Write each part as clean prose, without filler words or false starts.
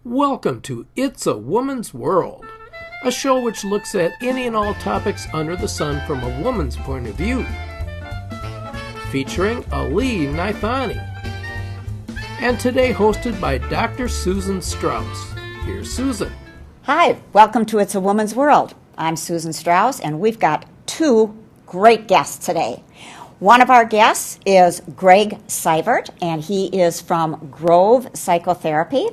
Welcome to It's a Woman's World, a show which looks at any and all topics under the sun from a woman's point of view. Featuring Ali Naithani. And today hosted by Dr. Susan Strauss. Here's Susan. Hi, welcome to It's a Woman's World. I'm Susan Strauss, and we've got two great guests today. One of our guests is Greg Seivert, and he is from Grove Psychotherapy.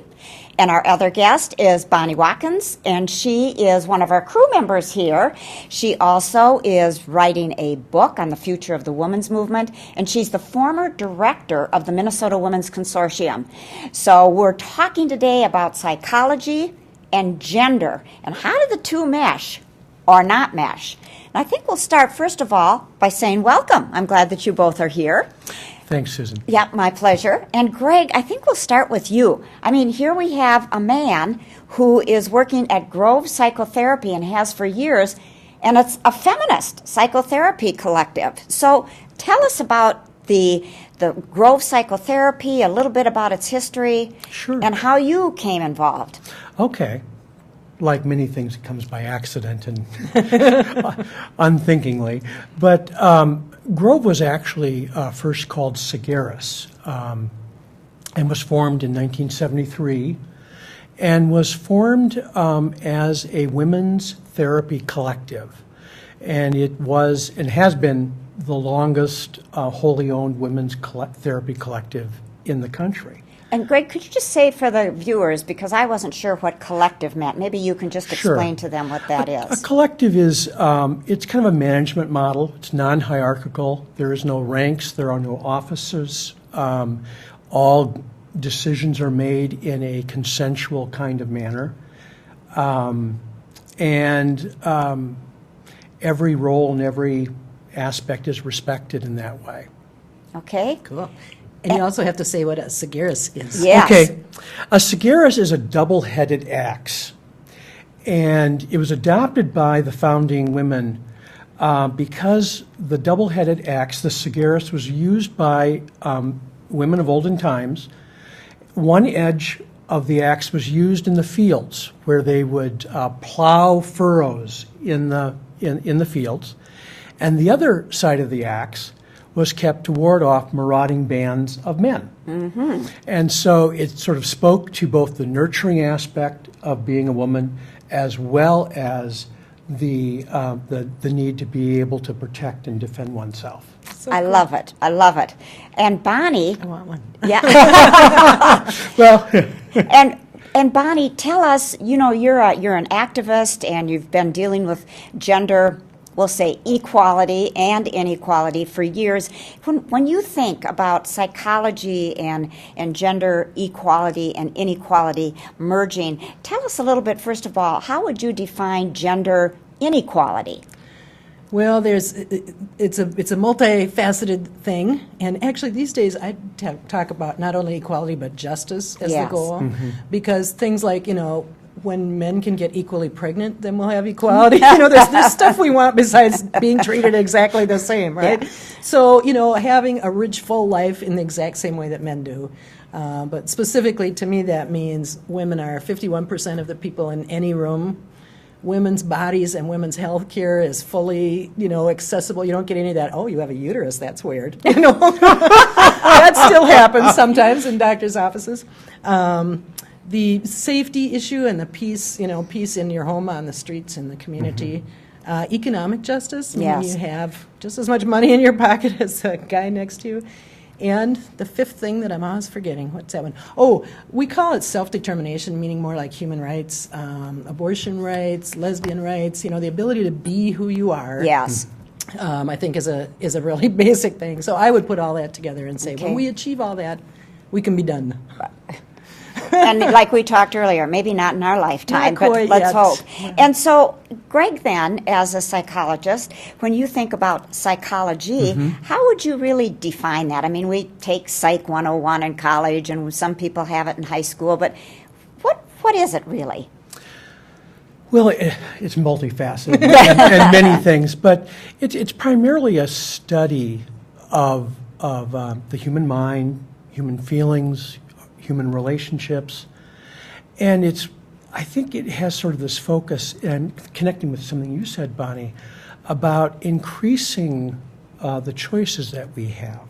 And our other guest is Bonnie Watkins, and she is one of our crew members here. She also is writing a book on the future of the women's movement, and she's the former director of the Minnesota Women's Consortium. So we're talking today about psychology and gender, and how do the two mesh or not mesh? And I think we'll start, first of all, by saying welcome. I'm glad that you both are here. Thanks, Susan. Yeah, my pleasure. And Greg, I think we'll start with you. I mean, here we have a man who is working at Grove Psychotherapy and has for years, and it's a feminist psychotherapy collective. So tell us about the Grove Psychotherapy, a little bit about its history, Sure. and how you came involved. Okay. Like many things, it comes by accident and unthinkingly. But Grove was actually first called Sagaris and was formed in 1973 and was formed as a women's therapy collective. And it was and has been the longest wholly owned women's therapy collective in the country. And Greg, could you just say for the viewers, because I wasn't sure what collective meant, maybe you can just explain to them what that is. A collective is, it's kind of a management model. It's non-hierarchical. There is no ranks. There are no officers. All decisions are made in a consensual kind of manner. And every role and every aspect is respected in that way. Okay. Cool. And you also have to say what a Sagaris is. Yes. Okay. A Sagaris is a double-headed axe. And it was adopted by the founding women because the double-headed axe, the Sagaris, was used by women of olden times. One edge of the axe was used in the fields where they would plow furrows in the fields. And the other side of the axe was kept to ward off marauding bands of men. Mm-hmm. And so it sort of spoke to both the nurturing aspect of being a woman as well as the need to be able to protect and defend oneself. So I love it. I love it. And Bonnie. I want one. Yeah. Well, and Bonnie, tell us, you know, you're an activist and you've been dealing with gender, we'll say equality and inequality for years. When you think about psychology and gender equality and inequality merging, tell us a little bit, first of all, how would you define gender inequality? Well, it's a multifaceted thing, and actually these days I talk about not only equality but justice as the goal, because things like, you know, when men can get equally pregnant, then we'll have equality. You know, there's stuff we want besides being treated exactly the same, right? Yeah. So, you know, having a rich, full life in the exact same way that men do. But specifically to me, that means women are 51% of the people in any room. Women's bodies and women's health care is fully, you know, accessible. You don't get any of that, oh, you have a uterus, that's weird. You know, that still happens sometimes in doctors' offices. The safety issue and the peace in your home, on the streets, in the community. Mm-hmm. Economic justice, meaning you have just as much money in your pocket as the guy next to you. And the fifth thing that I'm always forgetting, what's that one? Oh, we call it self-determination, meaning more like human rights, abortion rights, lesbian rights, you know, the ability to be who you are. Yes. I think is a really basic thing. So I would put all that together and say, when we achieve all that, we can be done. And like we talked earlier, maybe not in our lifetime, but let's hope. Yeah. And so, Greg, then, as a psychologist, when you think about psychology, how would you really define that? I mean, we take Psych 101 in college, and some people have it in high school, but what is it really? Well, it's multifaceted and many things, but it's primarily a study of the human mind, human feelings, human relationships, And I think it has sort of this focus, and connecting with something you said, Bonnie, about increasing the choices that we have.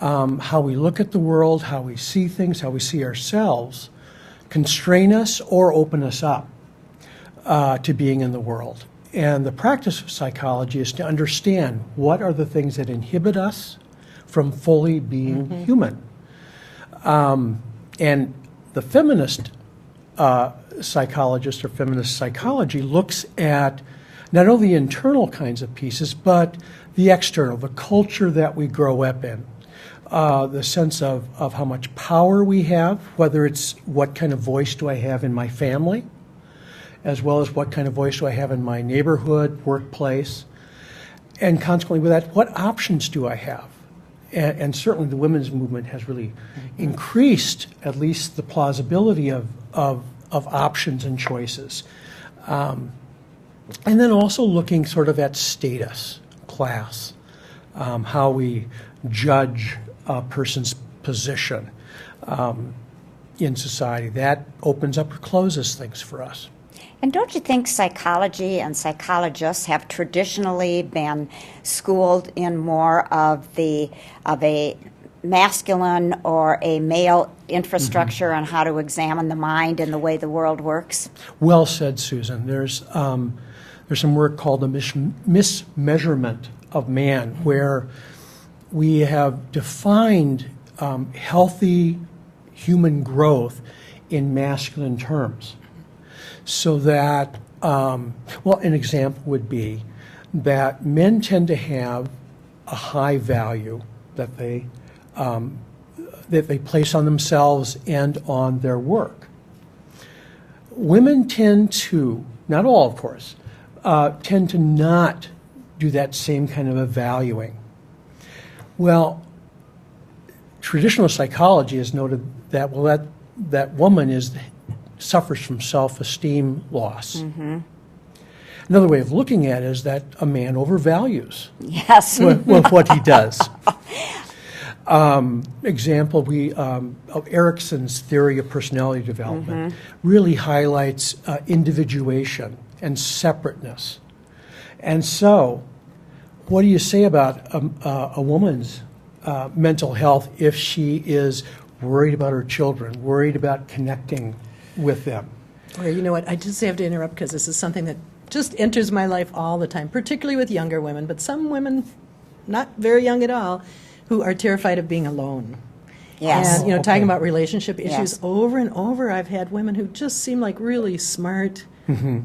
How we look at the world, how we see things, how we see ourselves, constrain us or open us up to being in the world. And the practice of psychology is to understand what are the things that inhibit us from fully being human. And the feminist psychologist or feminist psychology looks at not only the internal kinds of pieces, but the external, the culture that we grow up in, the sense of how much power we have, whether it's what kind of voice do I have in my family, as well as what kind of voice do I have in my neighborhood, workplace, and consequently with that, what options do I have? And certainly the women's movement has really increased at least the plausibility of options and choices. And then also looking sort of at status, class, how we judge a person's position in society. That opens up or closes things for us. And don't you think psychology and psychologists have traditionally been schooled in more of a masculine or a male infrastructure on how to examine the mind and the way the world works? Well said, Susan. There's some work called the mismeasurement of man, where we have defined healthy human growth in masculine terms. So that, an example would be that men tend to have a high value that they place on themselves and on their work. Women tend to, not all of course, tend to not do that same kind of evaluating. Well, traditional psychology has noted that, that woman suffers from self-esteem loss. Another way of looking at it is that a man overvalues what he does. Example of Erikson's theory of personality development really highlights individuation and separateness. And so, what do you say about a woman's mental health if she is worried about her children, worried about connecting with them? Or you know what, I just have to interrupt because this is something that just enters my life all the time, particularly with younger women, but some women, not very young at all, who are terrified of being alone. Yes. And, talking about relationship issues over and over, I've had women who just seem like really smart,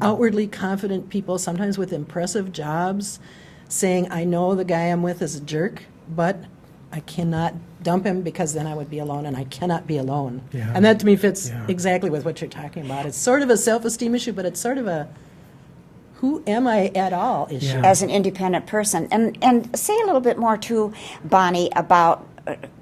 outwardly confident people, sometimes with impressive jobs, saying, I know the guy I'm with is a jerk, but I cannot dump him because then I would be alone, and I cannot be alone. Yeah. And that to me fits exactly with what you're talking about. It's sort of a self-esteem issue, but it's sort of a who am I at all issue. As an independent person. And say a little bit more too, Bonnie, about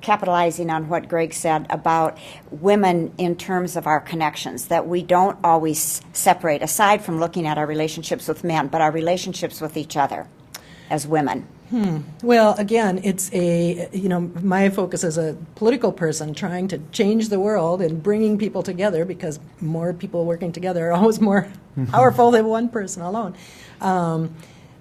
capitalizing on what Greg said about women in terms of our connections, that we don't always separate, aside from looking at our relationships with men, but our relationships with each other as women. Well, again, it's my focus as a political person trying to change the world and bringing people together, because more people working together are always more powerful than one person alone.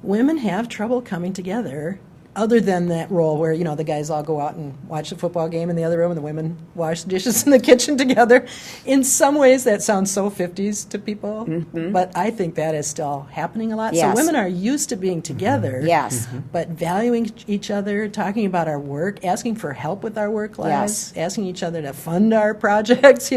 Women have trouble coming together, other than that role where, the guys all go out and watch the football game in the other room and the women wash the dishes in the kitchen together. In some ways, that sounds so 50s to people, but I think that is still happening a lot. Yes. So women are used to being together, but valuing each other, talking about our work, asking for help with our work lives, asking each other to fund our projects,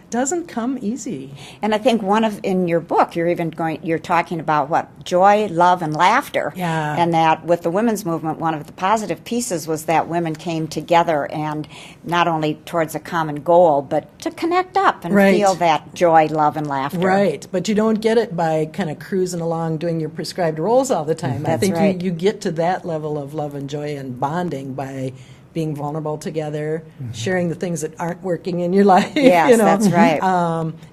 doesn't come easy. And I think in your book, you're talking about what? Joy, love, and laughter. Yeah. And that with the women's movement, one of the positive pieces was that women came together, and not only towards a common goal, but to connect up and feel that joy, love, and laughter. Right. But you don't get it by kind of cruising along doing your prescribed roles all the time. That's I think right. you get to that level of love and joy and bonding by being vulnerable together, sharing the things that aren't working in your life. Yes, that's right.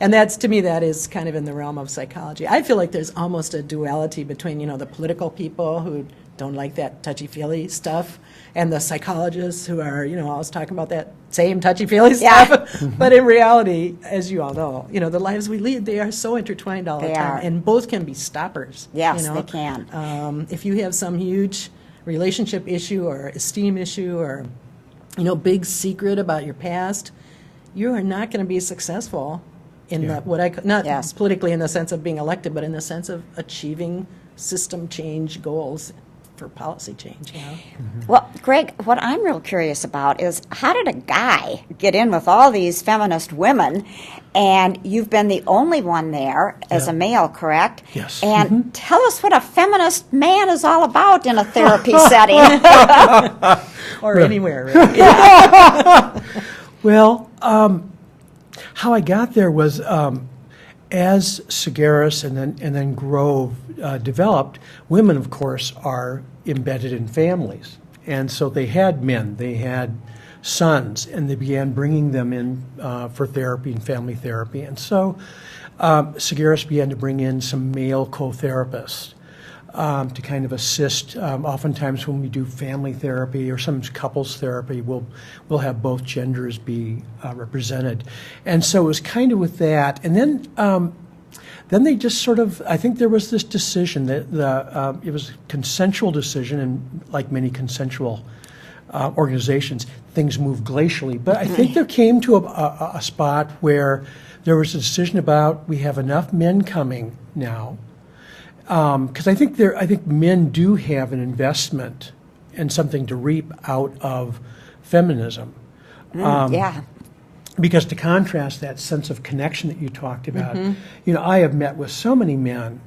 And that's, to me, that is kind of in the realm of psychology. I feel like there's almost a duality between, the political people who don't like that touchy-feely stuff, and the psychologists who are, always talking about that same touchy-feely stuff. But in reality, as you all know, the lives we lead, they are so intertwined all the time, and both can be stoppers. Yes, they can. If you have some huge relationship issue or esteem issue or, big secret about your past, you are not going to be successful in not politically in the sense of being elected, but in the sense of achieving system change goals for policy change. Well, Greg, what I'm real curious about is how did a guy get in with all these feminist women, and you've been the only one there as a male, correct? Yes. And tell us what a feminist man is all about in a therapy setting. Or anywhere, really. Well, how I got there was as Segaris and then Grove developed, women, of course, are embedded in families. And so they had men, they had sons, and they began bringing them in for therapy and family therapy. And so Segaris began to bring in some male co-therapists to kind of assist. Oftentimes when we do family therapy or some couples therapy, we'll have both genders be represented. And so it was kind of with that. And then they just sort of, I think there was this decision that it was a consensual decision, and like many consensual organizations, things move glacially. But I think there came to a spot where there was a decision about, we have enough men coming now. Because I think men do have an investment and something to reap out of feminism. Because to contrast that sense of connection that you talked about, I have met with so many men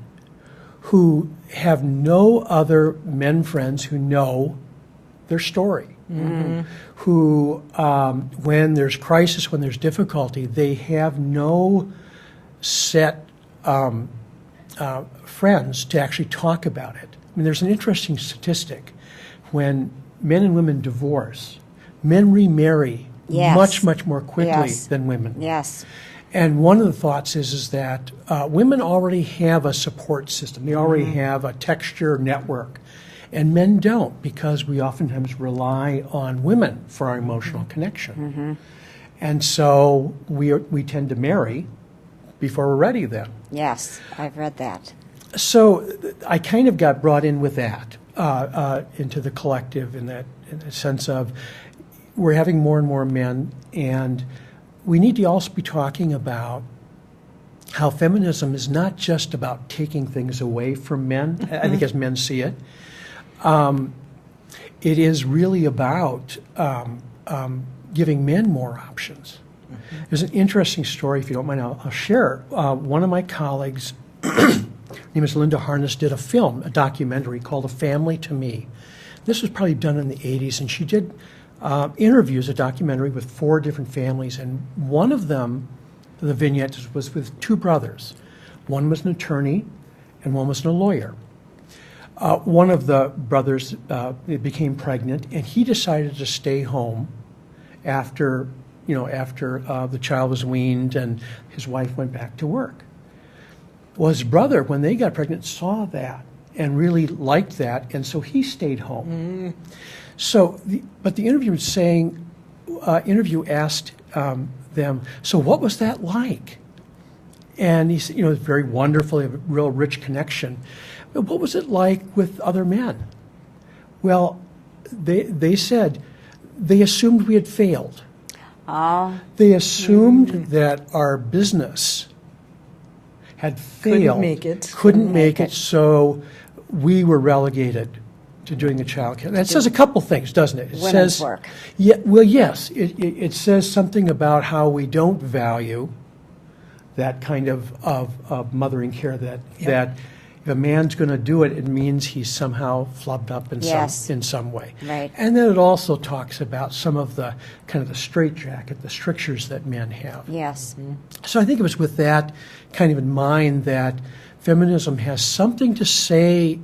who have no other men friends who know their story. Who, when there's crisis, when there's difficulty, they have no set friends to actually talk about it. I mean, there's an interesting statistic. When men and women divorce, men remarry much more quickly than women. Yes. And one of the thoughts is that women already have a support system. They already have a texture network. And men don't, because we oftentimes rely on women for our emotional connection. And so we tend to marry before we're ready then. Yes, I've read that. So I kind of got brought in with that into the collective in the sense of we're having more and more men, and we need to also be talking about how feminism is not just about taking things away from men, I think as men see it. It is really about giving men more options. There's an interesting story, if you don't mind, I'll share. One of my colleagues, her name is Linda Harness, did a documentary called A Family to Me. This was probably done in the 80s, and she did interviews, a documentary with 4 different families, and one of them, the vignette, was with 2 brothers. One was an attorney, and one was a lawyer. One of the brothers became pregnant, and he decided to stay home after the child was weaned and his wife went back to work. Well, his brother, when they got pregnant, saw that and really liked that, and so he stayed home. So, but the interview asked them, so what was that like? And he said, it was very wonderful, a real rich connection. But what was it like with other men? Well, they said they assumed we had failed. They assumed that our business had failed. Couldn't make it, so we were relegated to doing the child care. That says a couple things, doesn't it? It Women's says, work. Yeah, well, yes. It says something about how we don't value that kind of mothering care, that if a man's going to do it, it means he's somehow flubbed up in some way. Right. And then it also talks about some of the kind of the straitjacket, the strictures that men have. Yes. So I think it was with that kind of in mind that feminism has something to say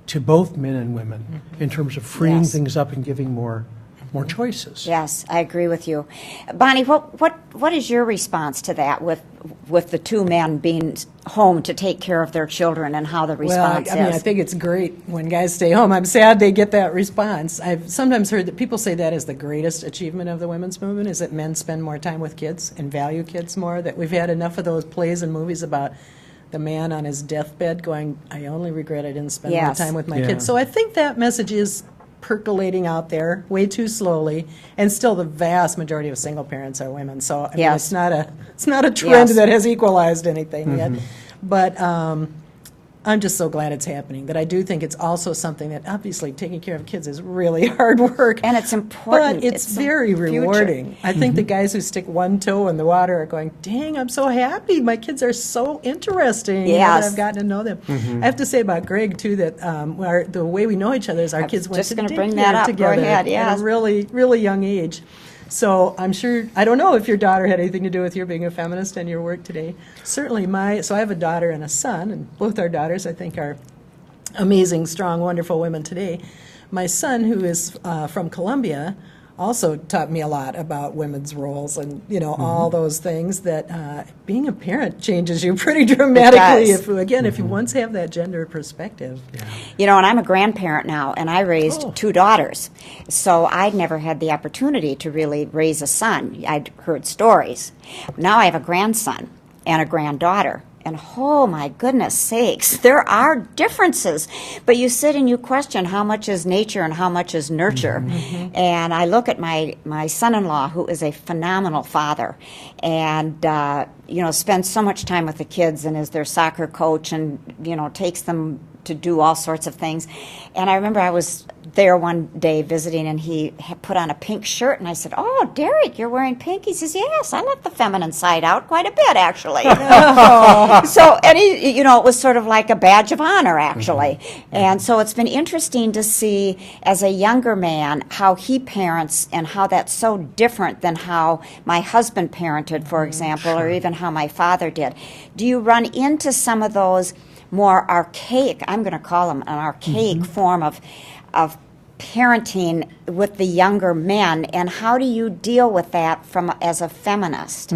to both men and women in terms of freeing things up and giving more more choices. Yes, I agree with you. Bonnie, what is your response to that with the two men being home to take care of their children and how the response Well, I mean, is? I think it's great when guys stay home. I'm sad they get that response. I've sometimes heard that people say that is the greatest achievement of the women's movement, is that men spend more time with kids and value kids more, that we've had enough of those plays and movies about the man on his deathbed going, I only regret I didn't spend more Yes. time with my Yeah. kids. So I think that message is percolating out there way too slowly, and still the vast majority of single parents are women. So I mean, Yes. it's not a trend Yes. that has equalized anything yet. But I'm just so glad it's happening. That I do think it's also something that, obviously, taking care of kids is really hard work. And it's important. But it's It's the very future. rewarding. I think the guys who stick one toe in the water are going, dang, I'm so happy. My kids are so interesting. Now that Yes. I've gotten to know them. I have to say about Greg, too, that the way we know each other is our I was kids went just to gonna daycare bring that up. Go together ahead, at yes. a really, really young age. So I'm sure, I don't know if your daughter had anything to do with your being a feminist and your work today. Certainly so I have a daughter and a son, and both our daughters, I think, are amazing, strong, wonderful women today. My son, who is from Colombia, also taught me a lot about women's roles and, all those things that being a parent changes you pretty dramatically. does. If you once have that gender perspective. And I'm a grandparent now, and I raised two daughters. So I'd never had the opportunity to really raise a son. I'd heard stories. Now I have a grandson and a granddaughter. And oh my goodness sakes, there are differences. But you sit and you question how much is nature and how much is nurture. And I look at my son-in-law, who is a phenomenal father, and spends so much time with the kids and is their soccer coach and takes them to do all sorts of things. And I remember I was there one day visiting, and he had put on a pink shirt, and I said, "Oh, Derek, you're wearing pink?" He says, "Yes, I let the feminine side out quite a bit, actually." So, and he, it was sort of like a badge of honor, actually. And so it's been interesting to see, as a younger man, how he parents and how that's so different than how my husband parented, for example, or even how my father did. Do you run into some of those more archaic, I'm going to call them an archaic form of parenting with the younger men, and how do you deal with that as a feminist?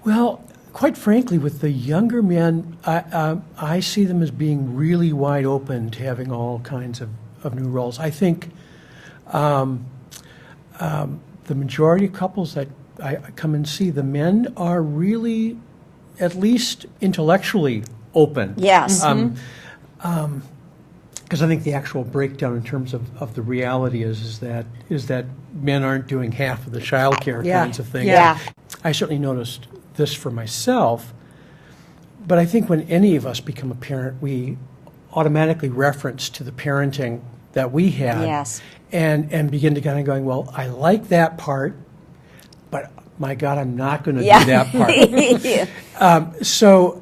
Well, quite frankly, with the younger men, I see them as being really wide open to having all kinds of new roles. I think the majority of couples that I come and see, the men are really, at least intellectually, open. Yes. Because I think the actual breakdown in terms of the reality is that men aren't doing half of the childcare kinds of things. Yeah. I certainly noticed this for myself, but I think when any of us become a parent, we automatically reference to the parenting that we had, Yes. and begin to kind of going, well, I like that part, but my God, I'm not going to do Yeah. that part. So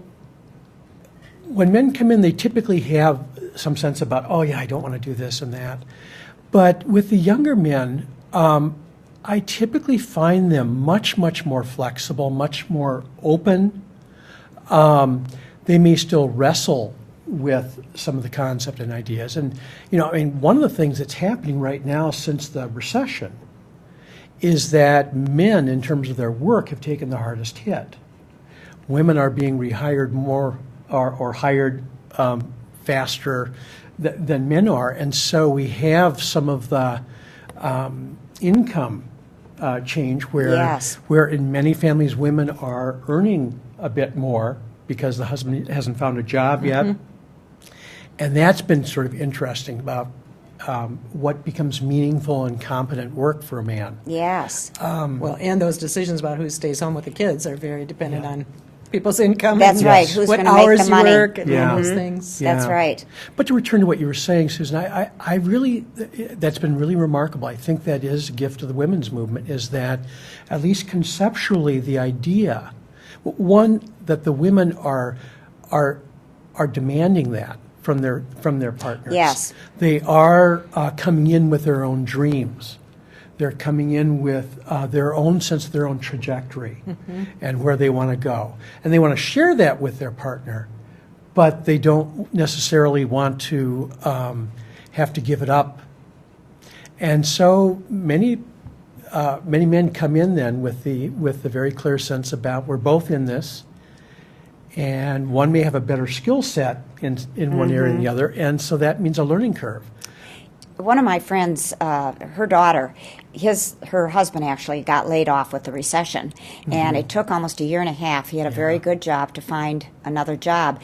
when men come in, they typically have some sense about, oh yeah, I don't want to do this and that. But with the younger men, I typically find them much, much more flexible, much more open. They may still wrestle with some of the concept and ideas. And, one of the things that's happening right now since the recession is that men, in terms of their work, have taken the hardest hit. Women are being rehired more or hired faster than men are. And so we have some of the income change where in many families women are earning a bit more because the husband hasn't found a job yet. And that's been sort of interesting about what becomes meaningful and competent work for a man. Yes. Well, and those decisions about who stays home with the kids are very dependent on people's income. That's and right. Who's what gonna make hours the money? you work and Yeah. all those things. That's right. But to return to what you were saying, Susan, I really, that's been really remarkable. I think that is a gift of the women's movement, is that at least conceptually the idea, one, that the women are demanding that from their partners. Yes. They are coming in with their own dreams. They're coming in with their own sense of their own trajectory and where they want to go. And they want to share that with their partner, but they don't necessarily want to have to give it up. And so many men come in then with the very clear sense about we're both in this, and one may have a better skill set in one area than the other, and so that means a learning curve. One of my friends, her daughter, her husband actually got laid off with the recession, and it took almost a year and a half. He had a very good job to find another job.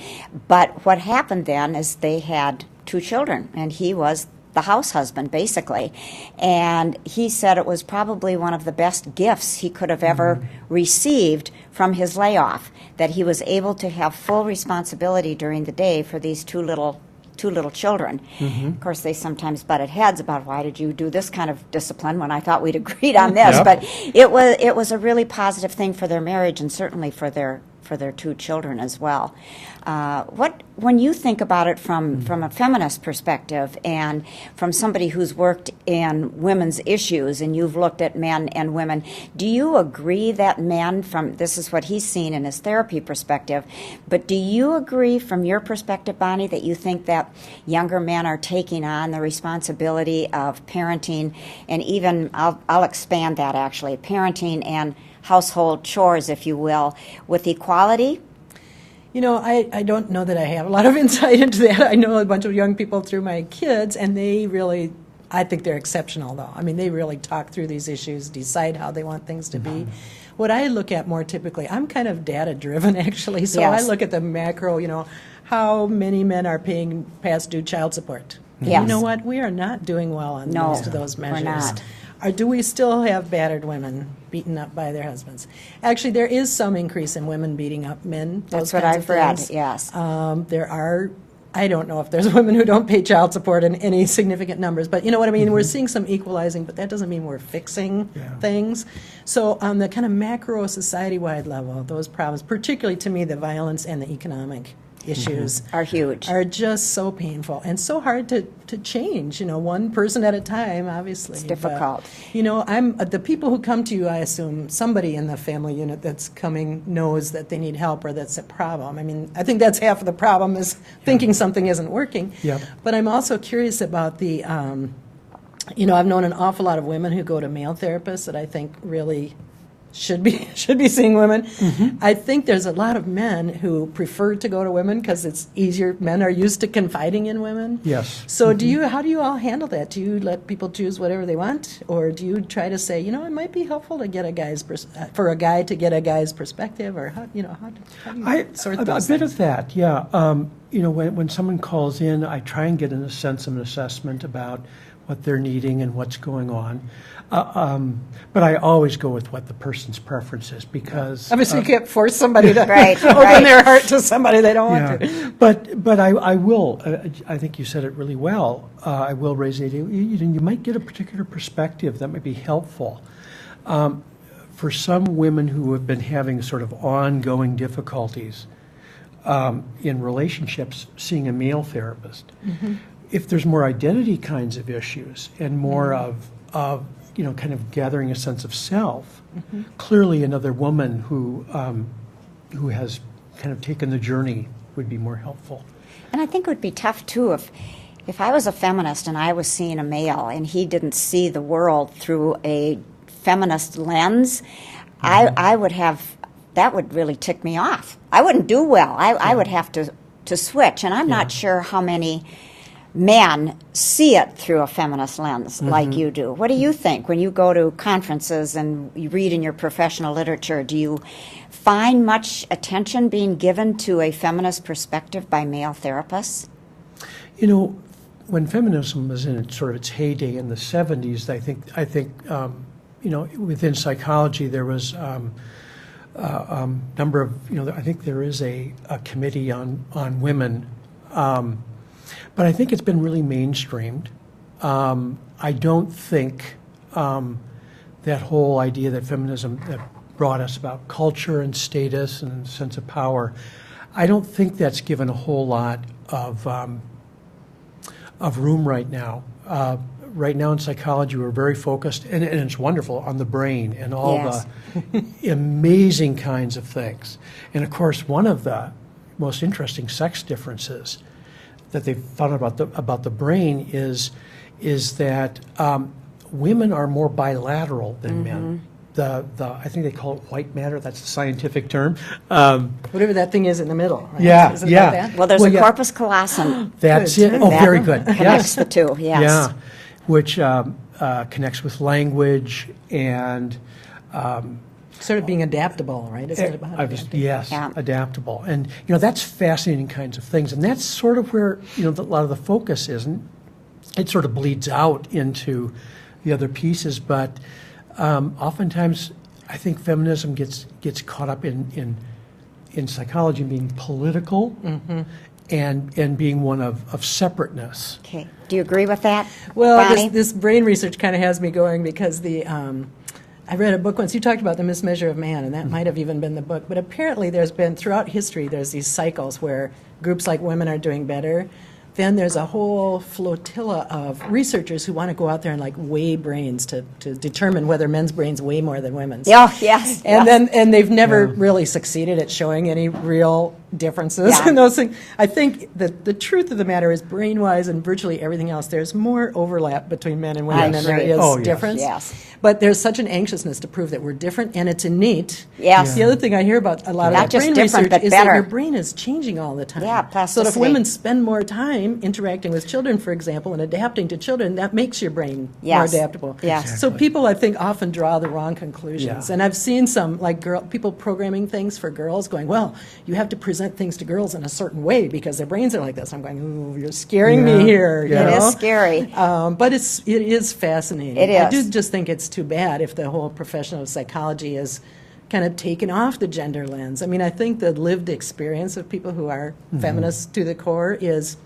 But what happened then is they had 2 children, and he was the house husband, basically. And he said it was probably one of the best gifts he could have ever received from his layoff, that he was able to have full responsibility during the day for these two little children. Of course, they sometimes butted heads about why did you do this kind of discipline when I thought we'd agreed on this. Yep. But it was a really positive thing for their marriage, and certainly for their 2 children as well. When you think about it from a feminist perspective and from somebody who's worked in women's issues, and you've looked at men and women, do you agree that men, this is what he's seen in his therapy perspective, but do you agree from your perspective, Bonnie, that you think that younger men are taking on the responsibility of parenting, and even, I'll expand that actually, parenting and household chores, if you will, with equality? You know, I don't know that I have a lot of insight into that. I know a bunch of young people through my kids, and they really, I think they're exceptional, though. I mean, they really talk through these issues, decide how they want things to be. What I look at more typically, I'm kind of data-driven, actually, so Yes. I look at the macro, you know, how many men are paying past due child support. Yes. You know what? We are not doing well on No, most of those we're measures. not. Or do we still have battered women beaten up by their husbands? Actually, there is some increase in women beating up men. That's those what kinds I've of read, things. yes. There are, I don't know if there's women who don't pay child support in any significant numbers, but you know what I mean? We're seeing some equalizing, but that doesn't mean we're fixing things. So on the kind of macro society-wide level, those problems, particularly to me, the violence and the economic issues Are huge. are just so painful and so hard to change, you know, one person at a time, obviously. It's difficult. But, you know, the people who come to you, I assume somebody in the family unit that's coming knows that they need help or that's a problem. I mean, I think that's half of the problem is thinking something isn't working. Yep. But I'm also curious about the, you know, I've known an awful lot of women who go to male therapists that I think really should be seeing women. I think there's a lot of men who prefer to go to women because it's easier. Men are used to confiding in women. Yes. So how do you all handle that? Do you let people choose whatever they want, or do you try to say, you know, it might be helpful to get for a guy to get a guy's perspective, or how do you sort those a bit things? of that, yeah. You know, when someone calls in, I try and get a sense of an assessment about what they're needing and what's going on. But I always go with what the person's preference is, because Obviously, you can't force somebody to Right, open right. their heart to somebody they don't want to. yeah. But I will. I think you said it really well. I will raise it. You might get a particular perspective that might be helpful. For some women who have been having sort of ongoing difficulties in relationships, seeing a male therapist. If there's more identity kinds of issues and more of you know, kind of gathering a sense of self, clearly another woman who has kind of taken the journey would be more helpful. And I think it would be tough, too, if I was a feminist and I was seeing a male and he didn't see the world through a feminist lens, I would have, that would really tick me off. I wouldn't do well. I would have to switch. And I'm not sure how many men see it through a feminist lens like you do. What do you think when you go to conferences and you read in your professional literature? Do you find much attention being given to a feminist perspective by male therapists? You know, when feminism was in sort of its heyday in the 70s, I think you know, within psychology there was number of, you know, I think there is a committee on women. But I think it's been really mainstreamed. I don't think that whole idea that feminism that brought us about culture and status and sense of power, I don't think that's given a whole lot of room right now. Right now in psychology, we're very focused, and it's wonderful, on the brain and all the amazing kinds of things. And of course, one of the most interesting sex differences that they've found about the brain is that women are more bilateral than men. I think they call it white matter. That's the scientific term. Whatever that thing is in the middle. Right? Yeah, Isn't yeah. that? Well, there's a corpus callosum. That's Good. it. Oh, That very good. Connects Yes. the two, yes. Yeah, which connects with language and Sort of being adaptable, right? Isn't it about adapting? yes, Yeah. adaptable. And that's fascinating kinds of things. And that's sort of where a lot of the focus is, and it sort of bleeds out into the other pieces. But oftentimes, I think feminism gets caught up in psychology being political and being one of separateness. Okay. Do you agree with that, Well, Bonnie? this brain research kind of has me going because I read a book once. You talked about the mismeasure of man, and that might have even been the book. But apparently, there's been throughout history, there's these cycles where groups like women are doing better. Then there's a whole flotilla of researchers who want to go out there and like weigh brains to determine whether men's brains weigh more than women's. Oh, yes. And they've never really succeeded at showing any real differences Yeah. in those things. I think that the truth of the matter is, brain-wise and virtually everything else, there's more overlap between men and women than there agree. is Oh, yes. difference. Yes. But there's such an anxiousness to prove that we're different, and it's innate. Yes. The other thing I hear about a lot Not of just brain different, research but is better. that your brain is changing all the time. Yeah, So if plasticity. women spend more time interacting with children, for example, and adapting to children, that makes your brain Yes. more adaptable. Yes. So people, I think, often draw the wrong conclusions. Yeah. And I've seen some like people programming things for girls going, well, you have to present things to girls in a certain way because their brains are like this. I'm going, ooh, you're scaring Yeah. me here. Yeah. You It know? is scary. But it is fascinating. It I is. do just think it's too bad if the whole profession of psychology is kind of taken off the gender lens. I mean, I think the lived experience of people who are feminists to the core is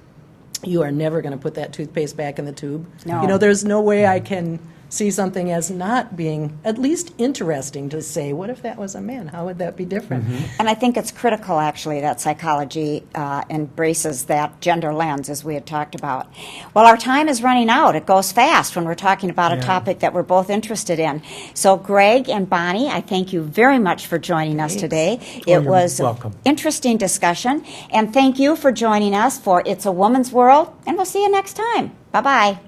you are never going to put that toothpaste back in the tube. No. There's no way I can see something as not being at least interesting to say, what if that was a man? How would that be different? And I think it's critical, actually, that psychology embraces that gender lens, as we had talked about. Well, our time is running out. It goes fast when we're talking about a topic that we're both interested in. So, Greg and Bonnie, I thank you very much for joining us today. It you're was an welcome. interesting discussion. And thank you for joining us for It's a Woman's World. And we'll see you next time. Bye-bye.